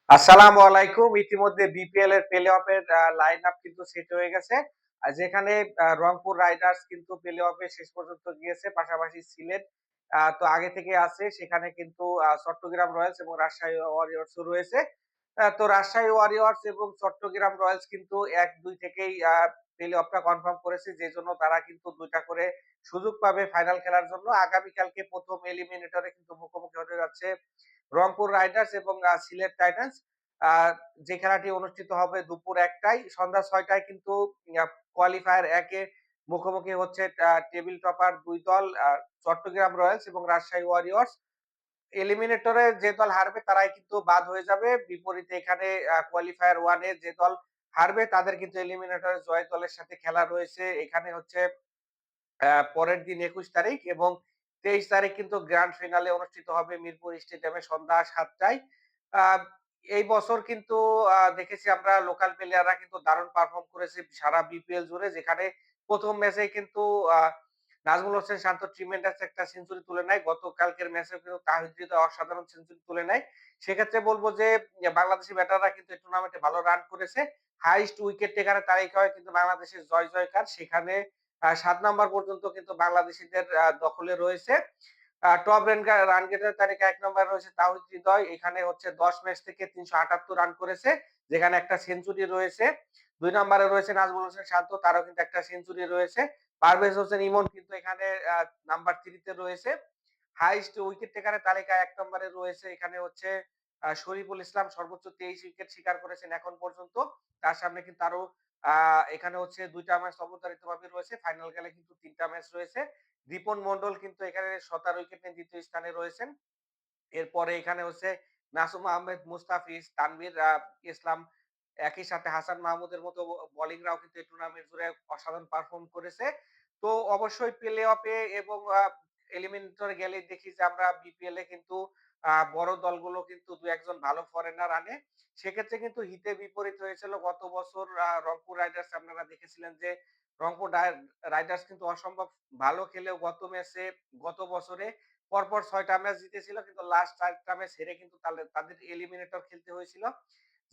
আসসালামু আলাইকুম। ইতিমধ্যে বিপিএল এর প্লে অফের লাইন আপ কিন্তু সেট হয়ে গেছে। যেখানে রংপুর রাইডার্স কিন্তু প্লে অফে শেষ পর্যন্ত গিয়েছে। পাশাপাশি সিলেট তো আগে থেকে আছে। সেখানে কিন্তু চট্টগ্রাম রয়্যালস এবং রাজশাহী ওয়ারিয়র্স ও রয়েছে। তো রাজশাহী ওয়ারিয়র্স এবং চট্টগ্রাম রয়্যালস কিন্তু ১-২ থেকেই প্লে অফটা কনফার্ম করেছে। যেজন্য তারা কিন্তু ২ টা করে সুযোগ পাবে ফাইনাল খেলার জন্য। আগামীকালকে ১ম এলিমিনেটরে কিন্তু মুখোমুখি হতে যাচ্ছে রংপুর রাইডার্স এবং সিলেট টাইটান্স। আ যে খেলাটি অনুষ্ঠিত হবে দুপুর ১ টায়। সন্ধ্যা ৬ টায় কিন্তু কোয়ালিফায়ার ১ এ মুখোমুখি হচ্ছে টেবিল টপার ২ দল চট্টগ্রাম রয়্যালস এবং রাজশাহী ওয়ারিয়র্স। এলিমিনেটরে যে দল হারবে তারাই কিন্তু বাদ হয়ে যাবে। বিপরীতে এখানে কোয়ালিফায়ার 1 এ যে দল হারবে তাদের কিন্তু এলিমিনেটরে জয় দলের সাথে খেলা রয়েছে। এখানে হচ্ছে পরের দিন ২১ তারিখ এবং ২৩ তারিখ কিন্তু গ্র্যান্ড ফিনালে অনুষ্ঠিত হবে মিরপুর স্টেডিয়ামে সন্ধ্যা ৭ টায়। আ এই বছর কিন্তু দেখেছি আমরা লোকাল প্লেয়াররা কিন্তু দারুণ পারফর্ম করেছে সারা বিপিএল জুড়ে। যেখানে ১ম ম্যাচেই কিন্তু আ নাজমুল হোসেন শান্ত ট্রিমেন্ডাস একটা সেঞ্চুরি তুলে নেয়। গতকালকের ম্যাচেও কিন্তু তাহিদ হৃদয় অসাধারণ সেঞ্চুরি তুলে নেয়। সেক্ষেত্রে বলব যে বাংলাদেশি ব্যাটাররা কিন্তু এই টুর্নামেন্টে ভালো রান করেছে। হাইয়েস্ট উইকেট টেকারের তালিকায় কিন্তু বাংলাদেশের জয়-জয়কার। সেখানে ৭ নাম্বার পর্যন্ত কিন্তু বাংলাদেশীদের দখলে রয়েছে। টপ রান গেটার তালিকায় ১ নম্বরে রয়েছে তাওহিদ হৃদয়। এখানে হচ্ছে ১০ ম্যাচ থেকে ৩৭৮ রান করেছে। যেখানে একটা সেঞ্চুরি রয়েছে। ২ নম্বরে রয়েছে নাজমুল হোসেন শান্ত, তারও কিন্তু একটা সেঞ্চুরি রয়েছে। পারভেজ হোসেন ইমন কিন্তু এখানে নাম্বার ৩ তে রয়েছে। হাইয়েস্ট উইকেট টেকারের তালিকায় ১ নম্বরে রয়েছে। এখানে হচ্ছে শরীফুল ইসলাম সর্বোচ্চ ২৩ উইকেট শিকার করেছেন এখন পর্যন্ত। তার সামনে কিন্তু আরো আ এখানে হচ্ছে ২ টা ম্যাচ অবধারিতভাবে রয়েছে। ফাইনাল খেলায় কিন্তু ৩ টা ম্যাচ রয়েছে। রিপন মন্ডল কিন্তু এখানে ১৭ উইকেট নিয়ে ২য় স্থানে রয়েছেন। এরপরে এখানে হচ্ছে নাসুম আহমেদ, মুস্তাফিজ, তানভীর ইসলাম, একই সাথে হাসান মাহমুদের মতো বোলিংরাও কিন্তু এই টুর্নামেন্ট জুড়ে অসাধারণ পারফর্ম করেছে। তো অবশ্যই প্লে অফে এবং এলিমিনেটরে গেলেই দেখি যে আমরা বিপিএল এ কিন্তু বড় দলগুলো কিন্তু ২-১ জন ভালো ফরেনার আনে। সেক্ষেত্রে কিন্তু হিতে বিপরীত হয়েছিল গত বছর রংপুর রাইডার্স আপনারা দেখেছিলেন যে রংপুর রাইডার্স কিন্তু অসম্ভব ভালো খেলেও গত বছরে পরপর ৬ টা ম্যাচ জিতেছিল কিন্তু লাস্ট ৪ টা ম্যাচ হেরে কিন্তু তাদের এলিমিনেটর খেলতে হয়েছিল।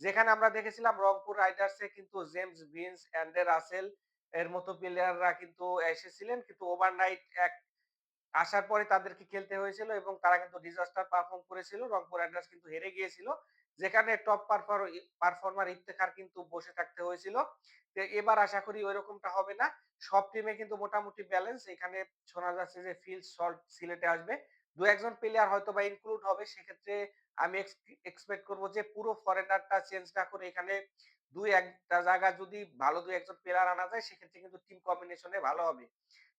যেখানে আমরা দেখেছিলাম রংপুর রাইডার্সে কিন্তু জেমস ভিন্স, অ্যান্ডে রাসেল এর মতো প্লেয়াররা কিন্তু এসেছিলেন। কিন্তু ওভারনাইট আসার পরে তাদেরকে খেলতে হয়েছিল এবং তারা কিন্তু ডিজাস্টার পারফর্ম করেছিল। রংপুর রাইডার্স কিন্তু হেরে গিয়েছিল। যেখানে টপ পারফর্মার ইফতেখার কিন্তু বসে থাকতে হয়েছিল। তো এবার আশা করি ঐরকমটা হবে না। সব টিমে কিন্তু মোটামুটি ব্যালেন্স। এখানে শোনা যাচ্ছে যে ফিল সল্ট সিলেটে আসবে। ২-১ জন প্লেয়ার হয়তোবা ইনক্লুড হবে। সেক্ষেত্রে আমি এক্সপেক্ট করব যে পুরো ফরেনারটা চেঞ্জ না করে এখানে ২-১ টা জায়গায় যদি ভালো ২-১ জন প্লেয়ার আনা যায় সেক্ষেত্রে কিন্তু টিম কম্বিনেশন এ ভালো হবে।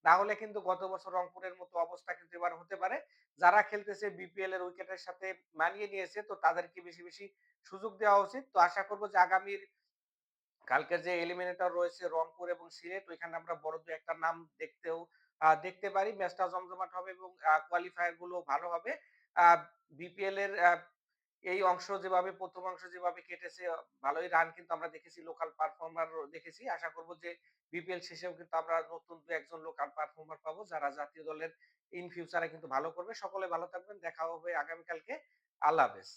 না হলে কিন্তু গত বছর রংপুরের মতো অবস্থা কিন্তু এবার হতে পারে। যারা খেলতেছে বিপিএল এর উইকেটের সাথে মানিয়ে নিয়েছে তো তাদেরকে বেশি সুযোগ দেওয়া উচিত। তো আশা করব যে আগামীর কালকের যে এলিমিনেটর রয়েছে রংপুর এবং সিলেট ওইখানে আমরা বড় ২ একটা নাম দেখতে পারি। ম্যাচটা জমজমাট হবে এবং কোয়ালিফায়ার গুলো ভালো হবে। আ বিপিএল এর এই অংশ যেভাবে ১ম অংশ যেভাবে কেটেছে ভালোই রান কিন্তু আমরা দেখেছি, লোকাল পারফর্মার দেখেছি। আশা করব যে বিপিএল শেষেও কিন্তু আমরা নতুন ২-১ জন লোকাল পারফর্মার পাবো যারা জাতীয় দলের ইন ফিউচার এ কিন্তু ভালো করবে। সকলে ভালো থাকবেন। দেখা হবে আগামীকালকে। আল্লাহ হাফেজ।